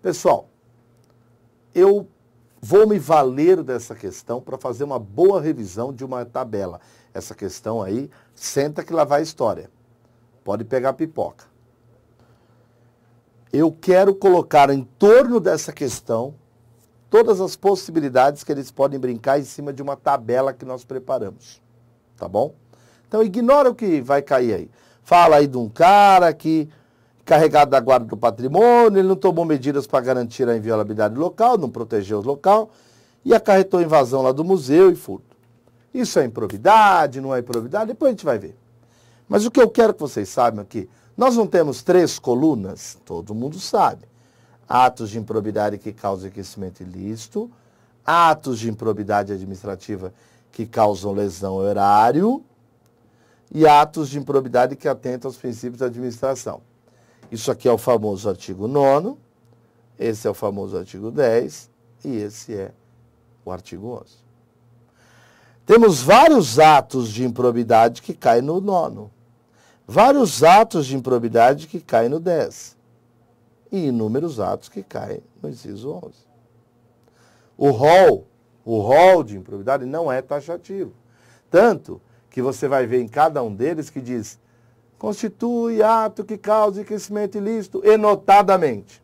Pessoal, eu vou me valer dessa questão para fazer uma boa revisão de uma tabela. Essa questão aí, senta que lá vai a história. Pode pegar pipoca. Eu quero colocar em torno dessa questão todas as possibilidades que eles podem brincar em cima de uma tabela que nós preparamos. Tá bom? Então ignora o que vai cair aí. Fala aí de um cara que, carregado da guarda do patrimônio, ele não tomou medidas para garantir a inviolabilidade local, não protegeu o local e acarretou invasão lá do museu e furto. Isso é improbidade, não é improbidade? Depois a gente vai ver. Mas o que eu quero que vocês saibam aqui, nós não temos 3 colunas, todo mundo sabe. Atos de improbidade que causam enriquecimento ilícito, atos de improbidade administrativa que causam lesão ao erário e atos de improbidade que atentam aos princípios da administração. Isso aqui é o famoso artigo 9º, esse é o famoso artigo 10 e esse é o artigo 11. Temos vários atos de improbidade que caem no 9º, vários atos de improbidade que caem no 10 e inúmeros atos que caem no inciso 11. O rol de improbidade não é taxativo, tanto que você vai ver em cada um deles que diz constitui ato que cause enriquecimento ilícito enotadamente.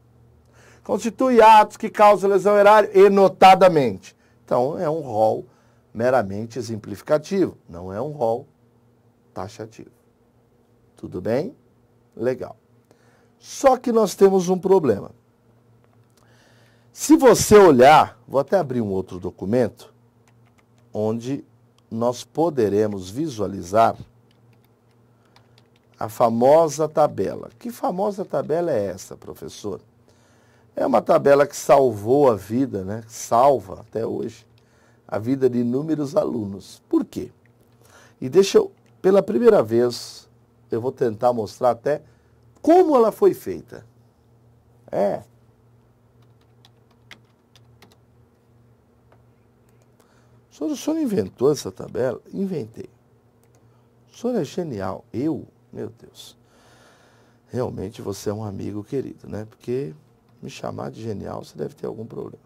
Constitui atos que causam lesão erária enotadamente. Então, é um rol meramente exemplificativo, não é um rol taxativo. Tudo bem? Legal. Só que nós temos um problema. Se você olhar, vou até abrir um outro documento, onde nós poderemos visualizar a famosa tabela. Que famosa tabela é essa, professor? É uma tabela que salvou a vida, né? Salva até hoje a vida de inúmeros alunos. Por quê? E deixa eu, pela primeira vez, eu vou tentar mostrar até como ela foi feita. O senhor não inventou essa tabela? Inventei. O senhor é genial. Eu? Meu Deus. Realmente você é um amigo querido, né? Porque me chamar de genial, você deve ter algum problema.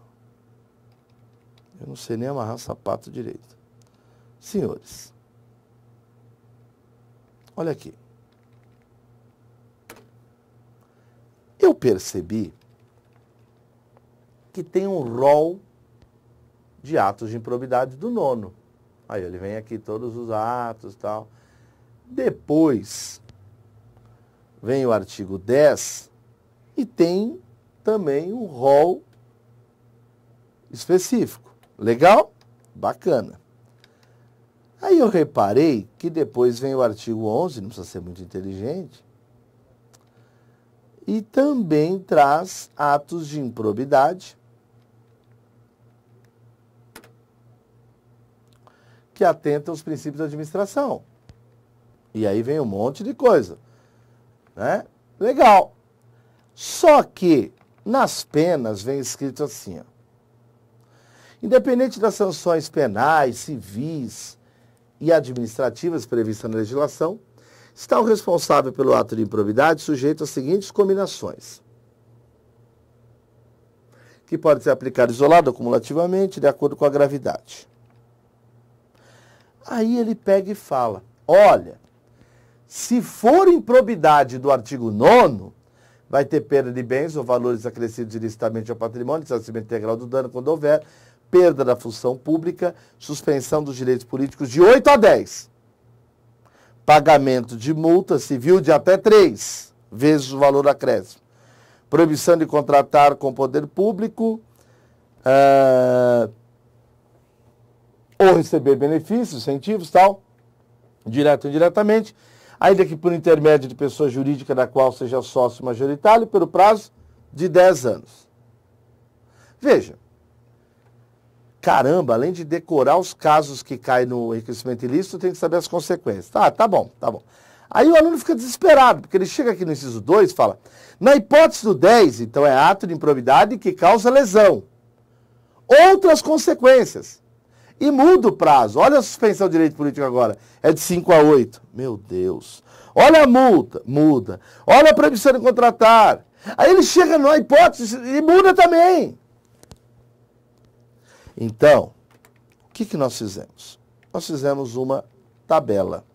Eu não sei nem amarrar sapato direito. Senhores, olha aqui. Eu percebi que tem um rol de atos de improbidade do 9º. Aí ele vem aqui todos os atos e tal. Depois vem o artigo 10 e tem também um rol específico. Legal? Bacana. Aí eu reparei que depois vem o artigo 11, não precisa ser muito inteligente, e também traz atos de improbidade que atentam aos princípios da administração. E aí vem um monte de coisa, né? Legal. Só que nas penas vem escrito assim, ó. Independente das sanções penais, civis e administrativas previstas na legislação, está o responsável pelo ato de improbidade sujeito às seguintes combinações, que pode ser aplicado isolado ou cumulativamente, de acordo com a gravidade. Aí ele pega e fala, olha, se for improbidade do artigo 9º, vai ter perda de bens ou valores acrescidos ilicitamente ao patrimônio, ressarcimento integral do dano quando houver, perda da função pública, suspensão dos direitos políticos de 8 a 10. Pagamento de multa civil de até 3 vezes o valor acréscimo. Proibição de contratar com o poder público ou receber benefícios, incentivos, tal, direto ou indiretamente, ainda que por intermédio de pessoa jurídica da qual seja sócio majoritário, pelo prazo de 10 anos. Veja, caramba, além de decorar os casos que caem no enriquecimento ilícito, tem que saber as consequências. Tá bom. Aí o aluno fica desesperado, porque ele chega aqui no inciso 2 e fala, na hipótese do 10, então é ato de improbidade que causa lesão. Outras consequências. E muda o prazo. Olha a suspensão de direito político agora. É de 5 a 8. Meu Deus. Olha a multa. Muda. Olha a proibição de contratar. Aí ele chega numa hipótese e muda também. Então, o que nós fizemos? Nós fizemos uma tabela.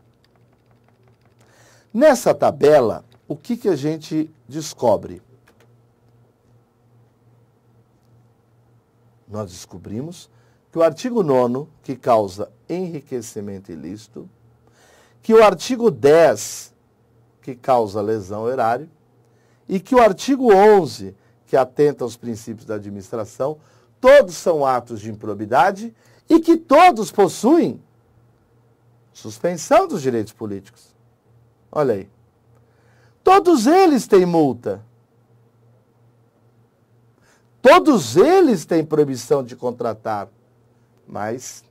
Nessa tabela, o que a gente descobre? Nós descobrimos que o artigo 9º, que causa enriquecimento ilícito, que o artigo 10, que causa lesão ao erário, e que o artigo 11, que atenta aos princípios da administração, todos são atos de improbidade e que todos possuem suspensão dos direitos políticos. Olha aí. Todos eles têm multa. Todos eles têm proibição de contratar, mas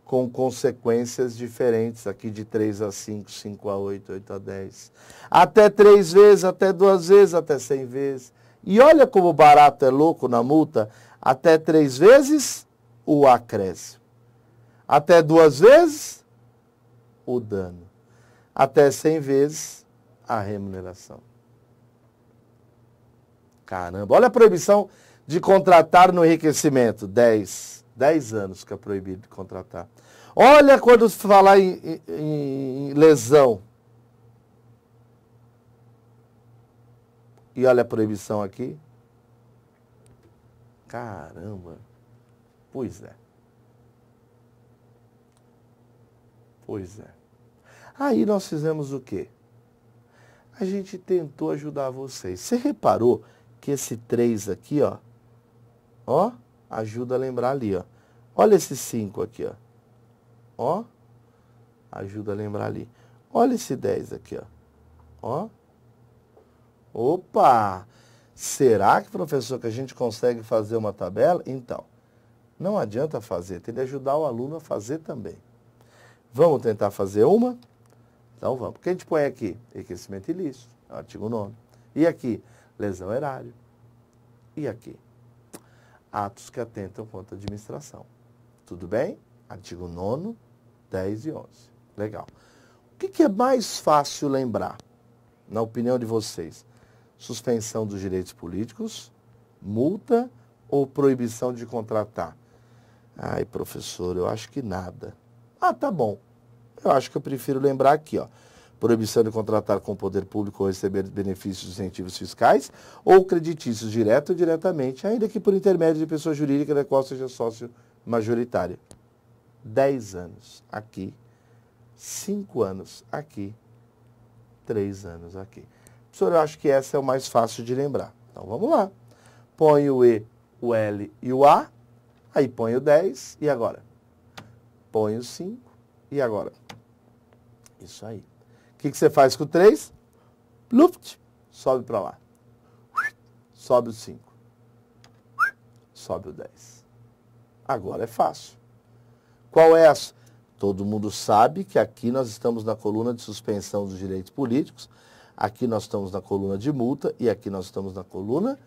com consequências diferentes, aqui de 3 a 5, 5 a 8, 8 a 10. Até 3 vezes, até 2 vezes, até 100 vezes. E olha como o barato é louco na multa, até 3 vezes o acréscimo. Até 2 vezes o dano. Até 100 vezes a remuneração. Caramba, olha a proibição de contratar no enriquecimento. 10 anos que é proibido de contratar. Olha quando se falar em lesão. E olha a proibição aqui. Caramba. Pois é. Pois é. Aí nós fizemos o quê? A gente tentou ajudar vocês. Você reparou que esse 3 aqui, ó, ajuda a lembrar ali, ó. Olha esse 5 aqui, ó. Ajuda a lembrar ali. Olha esse 10 aqui, ó. Opa! Será que, professor, que a gente consegue fazer uma tabela? Então, não adianta fazer, tem que ajudar o aluno a fazer também. Vamos tentar fazer uma? Então vamos. Porque a gente põe aqui, enriquecimento ilícito, artigo 9º. E aqui, lesão ao erário. E aqui, atos que atentam contra a administração. Tudo bem? Artigo 9º, 10 e 11. Legal. O que é mais fácil lembrar, na opinião de vocês? Suspensão dos direitos políticos, multa ou proibição de contratar? Ai, professor, eu acho que nada. Ah, tá bom. Eu acho que eu prefiro lembrar aqui, ó. Proibição de contratar com o poder público ou receber benefícios e incentivos fiscais ou creditícios direto ou diretamente, ainda que por intermédio de pessoa jurídica da qual seja sócio majoritário. 10 anos aqui, 5 anos aqui, 3 anos aqui. Professor, eu acho que essa é o mais fácil de lembrar. Então vamos lá. Põe o E, o L e o A, aí põe o 10 e agora? Põe o 5 e agora? Isso aí. O que você faz com o 3? Luft, sobe para lá. Sobe o 5. Sobe o 10. Agora é fácil. Qual é a... Todo mundo sabe que aqui nós estamos na coluna de suspensão dos direitos políticos, aqui nós estamos na coluna de multa e aqui nós estamos na coluna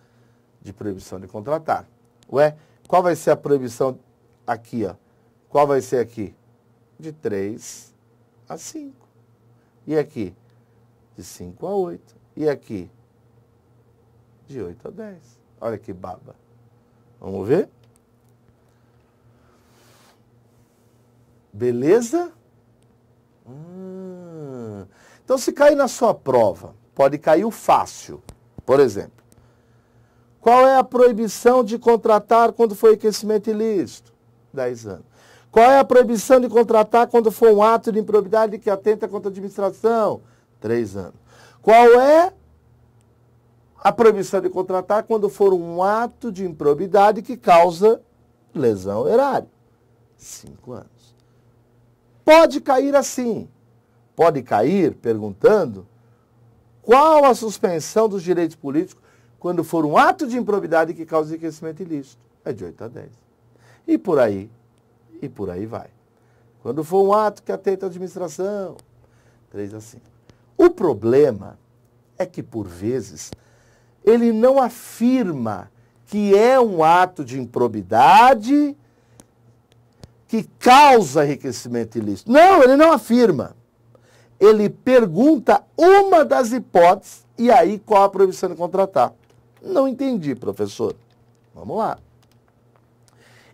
de proibição de contratar. Ué, qual vai ser a proibição aqui, ó? Qual vai ser aqui? De 3 a 5. E aqui? De 5 a 8. E aqui? De 8 a 10. Olha que baba. Vamos ver? Beleza? Então, se cair na sua prova, pode cair o fácil. Por exemplo, qual é a proibição de contratar quando for enriquecimento ilícito? 10 anos. Qual é a proibição de contratar quando for um ato de improbidade que atenta contra a administração? 3 anos. Qual é a proibição de contratar quando for um ato de improbidade que causa lesão ao erário? 5 anos. Pode cair assim. Pode cair perguntando qual a suspensão dos direitos políticos quando for um ato de improbidade que causa enriquecimento ilícito. É de 8 a 10. E por aí vai. Quando for um ato que atenta à administração, 3 a 5. O problema é que, por vezes, ele não afirma que é um ato de improbidade que causa enriquecimento ilícito. Não, ele não afirma. Ele pergunta uma das hipóteses E aí, qual a proibição de contratar? Não entendi, professor. Vamos lá.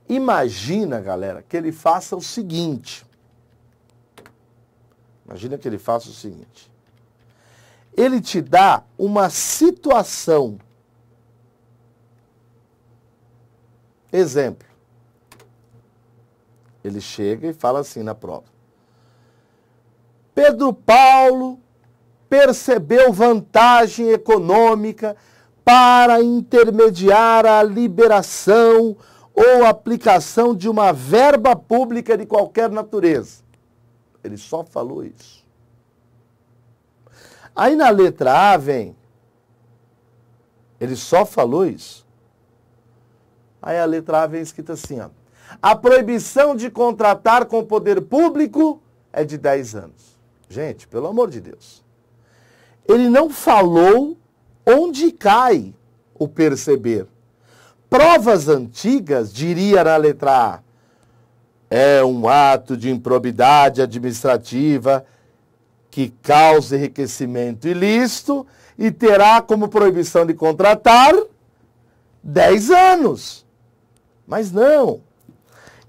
Imagina, galera, que ele faça o seguinte. Imagina que ele faça o seguinte. Ele te dá uma situação. Exemplo. Ele chega e fala assim na prova. Pedro Paulo percebeu vantagem econômica para intermediar a liberação ou aplicação de uma verba pública de qualquer natureza. Ele só falou isso. Aí na letra A vem, ele só falou isso. Aí a letra A vem escrita assim, ó. A proibição de contratar com o poder público é de 10 anos. Gente, pelo amor de Deus. Ele não falou onde cai o perceber. Provas antigas, diria na letra A, é um ato de improbidade administrativa que causa enriquecimento ilícito e terá como proibição de contratar 10 anos. Mas não.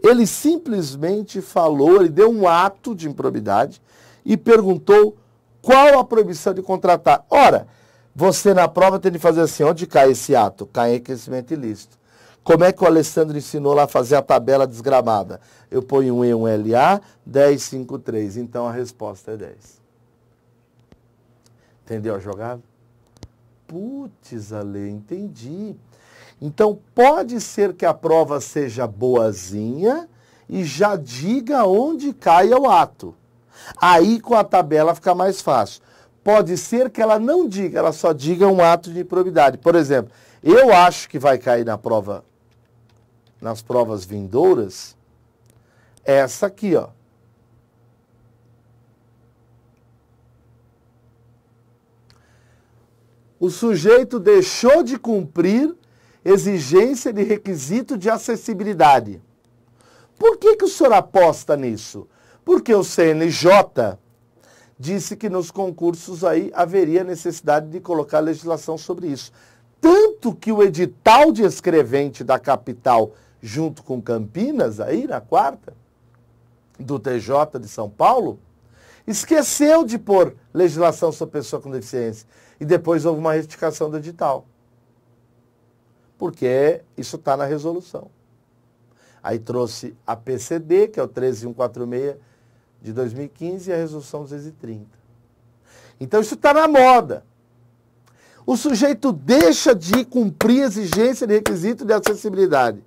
Ele simplesmente falou, ele deu um ato de improbidade e perguntou qual a proibição de contratar. Ora, você na prova tem de fazer assim, onde cai esse ato? Cai enriquecimento ilícito. Como é que o Alessandro ensinou lá a fazer a tabela desgramada? Eu ponho um E, um LA, 10, 5, 3. Então a resposta é 10. Entendeu a jogada? Putz, Ale, entendi. Então pode ser que a prova seja boazinha e já diga onde caia o ato. Aí com a tabela fica mais fácil. Pode ser que ela não diga, ela só diga um ato de improbidade. Por exemplo, eu acho que vai cair na prova, nas provas vindouras, essa aqui, ó. O sujeito deixou de cumprir exigência de requisito de acessibilidade. Por que o senhor aposta nisso? Porque o CNJ disse que nos concursos aí haveria necessidade de colocar legislação sobre isso. Tanto que o edital de escrevente da capital, junto com Campinas, aí na quarta, do TJ de São Paulo, esqueceu de pôr legislação sobre pessoa com deficiência. E depois houve uma retificação do edital. Porque isso está na resolução. Aí trouxe a PCD, que é o 13146 de 2015, e a resolução 230. Então isso está na moda. O sujeito deixa de cumprir exigência de requisito de acessibilidade.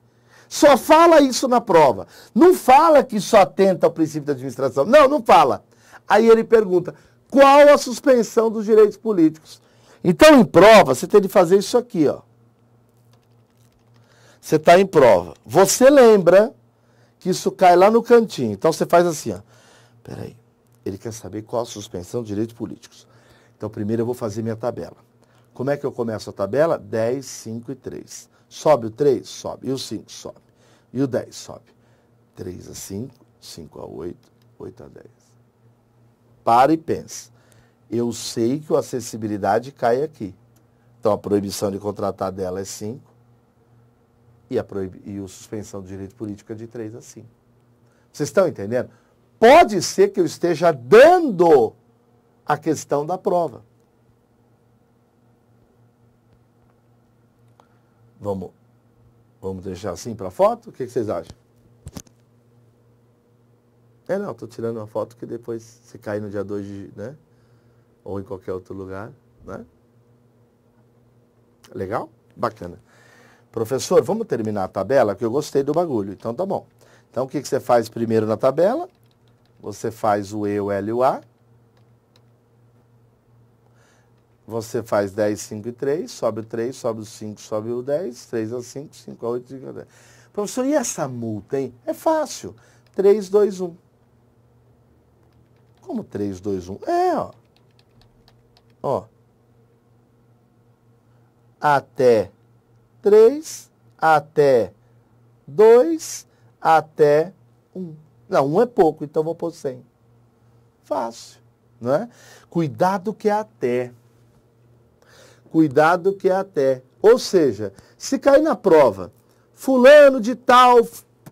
Só fala isso na prova. Não fala que só atenta ao princípio da administração. Não, não fala. Aí ele pergunta, qual a suspensão dos direitos políticos? Então, em prova, você tem de fazer isso aqui, ó. Você está em prova. Você lembra que isso cai lá no cantinho. Então, você faz assim, ó. Peraí. Ele quer saber qual a suspensão dos direitos políticos. Então, primeiro eu vou fazer minha tabela. Como é que eu começo a tabela? 10, 5 e 3. Sobe o 3? Sobe. E o 5? Sobe. E o 10? Sobe. 3 a 5, 5 a 8, 8 a 10. Para e pensa. Eu sei que a acessibilidade cai aqui. Então, a proibição de contratar dela é 5 e a suspensão do direito político é de 3 a 5. Vocês estão entendendo? Pode ser que eu esteja dando a questão da prova. Vamos deixar assim para a foto? O que vocês acham? Não, estou tirando uma foto que depois, se cair no dia 2, né? Ou em qualquer outro lugar, né? Legal? Bacana. Professor, vamos terminar a tabela, que eu gostei do bagulho. Então tá bom. Então o que você faz primeiro na tabela? Você faz o E, o L e o A. Você faz 10, 5 e 3, sobe o 3, sobe o 5, sobe o 10, 3 a 5, 5 a 8, 5 a 10. Professor, e essa multa, hein? É fácil. 3, 2, 1. Como 3, 2, 1? Ó. Ó. Até 3, até 2, até 1. Não, 1 é pouco, então vou pôr 100. Fácil, não é? Cuidado que é até. Cuidado que é até. Ou seja, se cair na prova, fulano de tal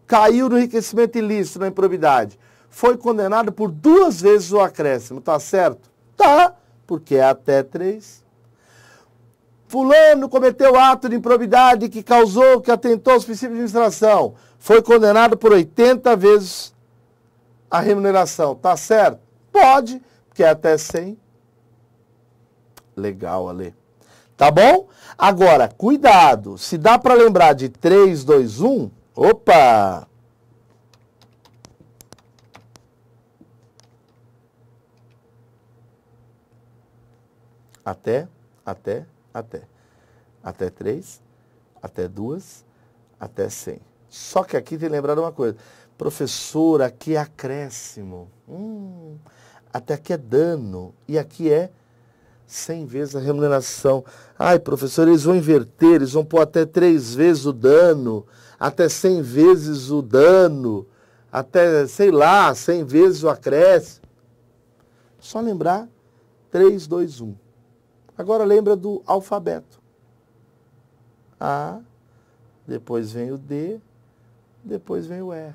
caiu no enriquecimento ilícito, na improbidade, foi condenado por 2 vezes o acréscimo, tá certo? Tá, porque é até 3. Fulano cometeu ato de improbidade que causou, que atentou aos princípios de administração, foi condenado por 80 vezes a remuneração, tá certo? Pode, porque é até 100. Legal, Ale. Tá bom? Agora, cuidado, se dá para lembrar de 3, 2, 1, opa! Até 3, até 2, até 100. Só que aqui tem que lembrar de uma coisa. Professor, aqui é acréscimo. Até aqui é dano. E aqui é 100 vezes a remuneração. Ai, professor, eles vão inverter, eles vão pôr até 3 vezes o dano, até 100 vezes o dano, até, sei lá, 100 vezes o acréscimo. Só lembrar 3, 2, 1. Agora lembra do alfabeto. A, depois vem o D, depois vem o R.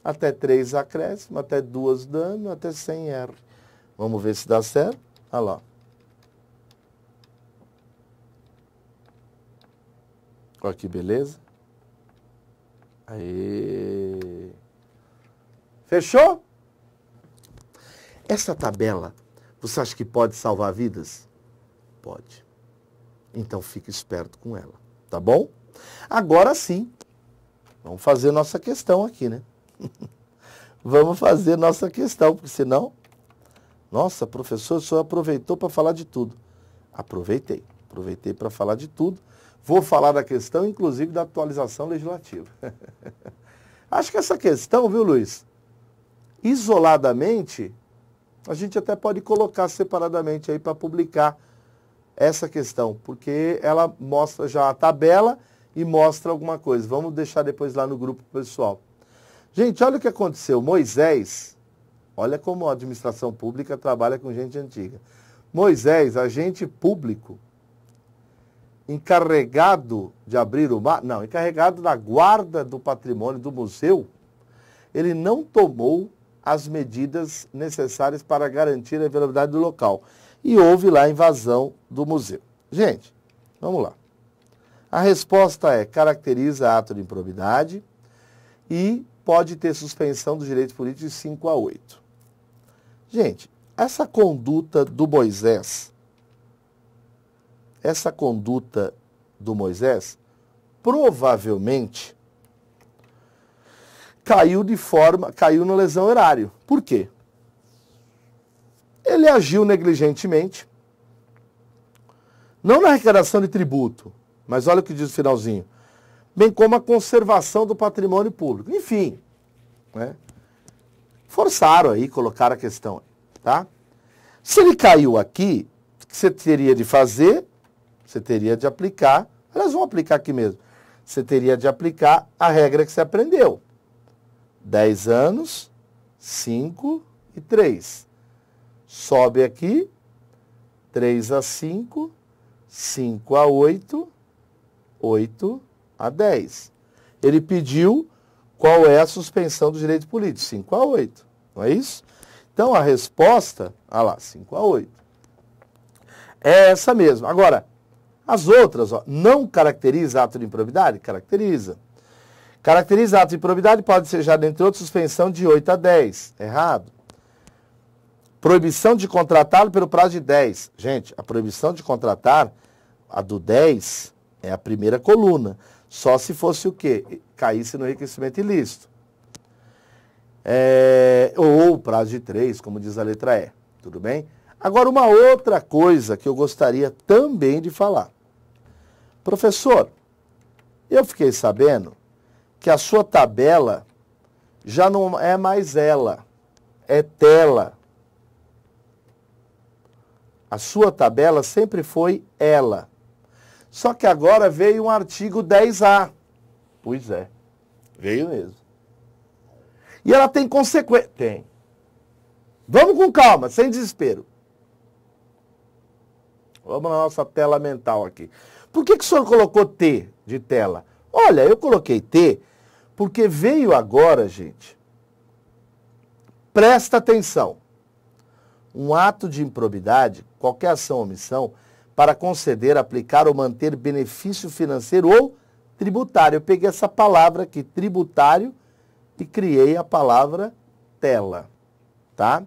Até 3 acréscimo, até 2 dano, até 100 R. Vamos ver se dá certo? Olha lá. Olha que beleza. Aê. Fechou? Essa tabela, você acha que pode salvar vidas? Pode. Então fique esperto com ela, tá bom? Agora sim, vamos fazer nossa questão aqui, né? Vamos fazer nossa questão, porque senão... Nossa, professor, o senhor aproveitou para falar de tudo. Aproveitei para falar de tudo. Vou falar da questão, inclusive da atualização legislativa. Acho que essa questão, viu, Luiz? Isoladamente, a gente até pode colocar separadamente aí para publicar essa questão, porque ela mostra já a tabela e mostra alguma coisa. Vamos deixar depois lá no grupo pessoal. Gente, olha o que aconteceu. Moisés, olha como a administração pública trabalha com gente antiga. Moisés, agente público, encarregado de abrir o mar, não, encarregado da guarda do patrimônio do museu, ele não tomou as medidas necessárias para garantir a inviolabilidade do local. E houve lá a invasão do museu. Gente, vamos lá. A resposta é, caracteriza ato de improbidade e pode ter suspensão dos direitos políticos de 5 a 8. Gente, essa conduta do Moisés, provavelmente caiu na lesão erário. Por quê? Ele agiu negligentemente, não na arrecadação de tributo, mas olha o que diz o finalzinho, bem como a conservação do patrimônio público. Enfim, né? Forçaram aí, colocaram a questão, tá? Se ele caiu aqui, o que você teria de fazer? Você teria de aplicar, aliás, vamos aplicar aqui mesmo, você teria de aplicar a regra que você aprendeu. 10 anos, 5 e 3. Sobe aqui, 3 a 5, 5 a 8, 8 a 10. Ele pediu qual é a suspensão dos direitos políticos, 5 a 8, não é isso? Então a resposta, olha lá, 5 a 8. É essa mesmo. Agora, as outras, ó, não caracteriza ato de improbidade? Caracteriza. Caracteriza ato de improbidade pode ser já, dentre outros, suspensão de 8 a 10. Errado. Proibição de contratá-lo pelo prazo de 10. Gente, a proibição de contratar, a do 10, é a primeira coluna. Só se fosse o quê? Caísse no enriquecimento ilícito. Ou o prazo de 3, como diz a letra E. Tudo bem? Agora, uma outra coisa que eu gostaria também de falar. Professor, eu fiquei sabendo que a sua tabela já não é mais ela, é tela. A sua tabela sempre foi ela. Só que agora veio um artigo 10A. Pois é, veio mesmo. E ela tem consequência. Tem. Vamos com calma, sem desespero. Vamos na nossa tela mental aqui. Por que o senhor colocou T de tela? Olha, eu coloquei T porque veio agora, gente, presta atenção, um ato de improbidade, qualquer ação ou omissão, para conceder, aplicar ou manter benefício financeiro ou tributário. Eu peguei essa palavra aqui, tributário, e criei a palavra tela, tá?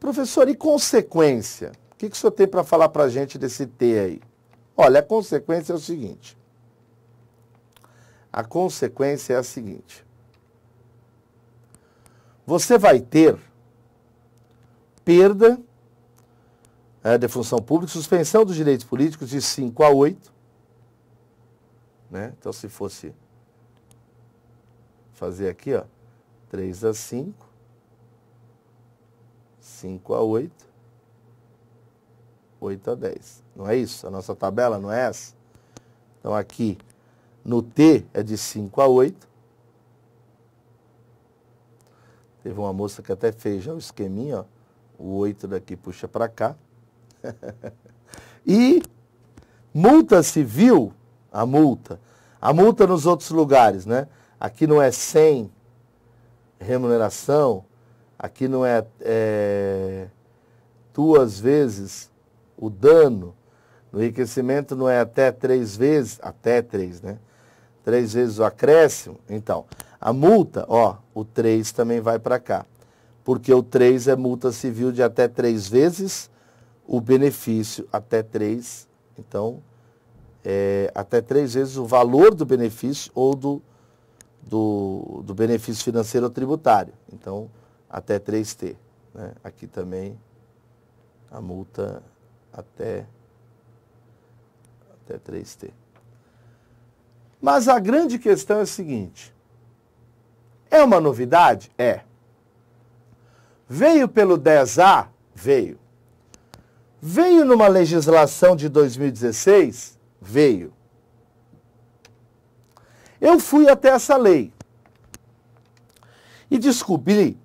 Professor, e consequência? O que o senhor tem para falar para a gente desse T aí? Olha, a consequência é o seguinte. A consequência é a seguinte. Você vai ter perda de função pública, suspensão dos direitos políticos de 5 a 8. Né? Então, se fosse fazer aqui, ó, 3 a 5, 5 a 8, 8 a 10. Não é isso? A nossa tabela não é essa? Então, aqui no T é de 5 a 8. Teve uma moça que até fez já o esqueminha, ó. O 8 daqui puxa para cá. E multa civil, a multa nos outros lugares, né? Aqui não é 100 remuneração, aqui não é 2 vezes o dano, no enriquecimento não é até 3 vezes, até 3, né? 3 vezes o acréscimo. Então, a multa, ó, o 3 também vai para cá, porque o 3 é multa civil de até 3 vezes o benefício, até 3, então, até 3 vezes o valor do benefício ou do benefício financeiro ou tributário. Então, até 3T. Né? Aqui também a multa até 3T. Mas a grande questão é a seguinte. É uma novidade? É. Veio pelo 10A? Veio. Veio numa legislação de 2016? Veio. Eu fui até essa lei e descobri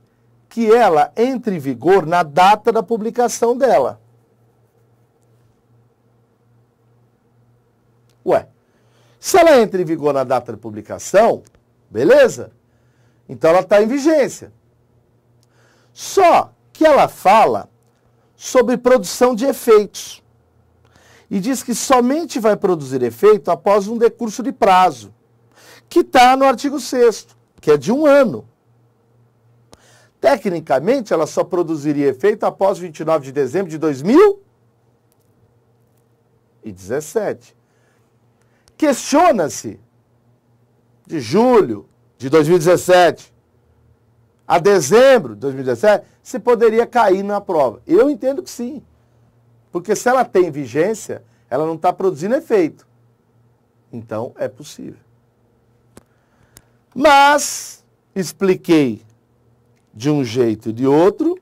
que ela entra em vigor na data da publicação dela. Ué, se ela entra em vigor na data da publicação, beleza? Então ela está em vigência. Só que ela fala sobre produção de efeitos. E diz que somente vai produzir efeito após um decurso de prazo, que está no artigo 6º, que é de 1 ano. Tecnicamente, ela só produziria efeito após 29 de dezembro de 2017. Questiona-se de julho de 2017 a dezembro de 2017 se poderia cair na prova. Eu entendo que sim. Porque se ela tem vigência, ela não está produzindo efeito. Então, é possível. Mas, expliquei de um jeito e de outro,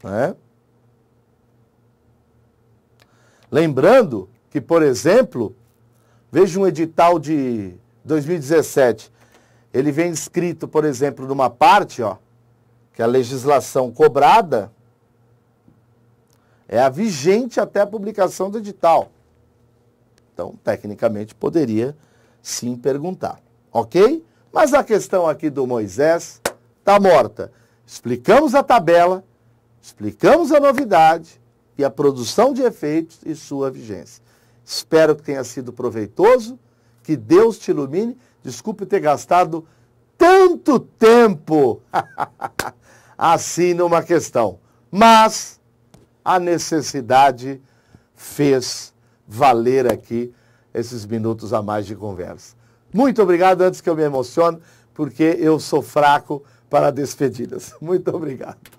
né? Lembrando que, por exemplo, veja um edital de 2017. Ele vem escrito, por exemplo, numa parte, ó, que a legislação cobrada é a vigente até a publicação do edital. Então, tecnicamente, poderia sim perguntar. Ok? Mas a questão aqui do Moisés está morta. Explicamos a tabela, explicamos a novidade e a produção de efeitos e sua vigência. Espero que tenha sido proveitoso, que Deus te ilumine. Desculpe ter gastado tanto tempo assim numa questão. Mas a necessidade fez valer aqui esses minutos a mais de conversa. Muito obrigado, antes que eu me emocione, porque eu sou fraco para despedidas. Muito obrigado.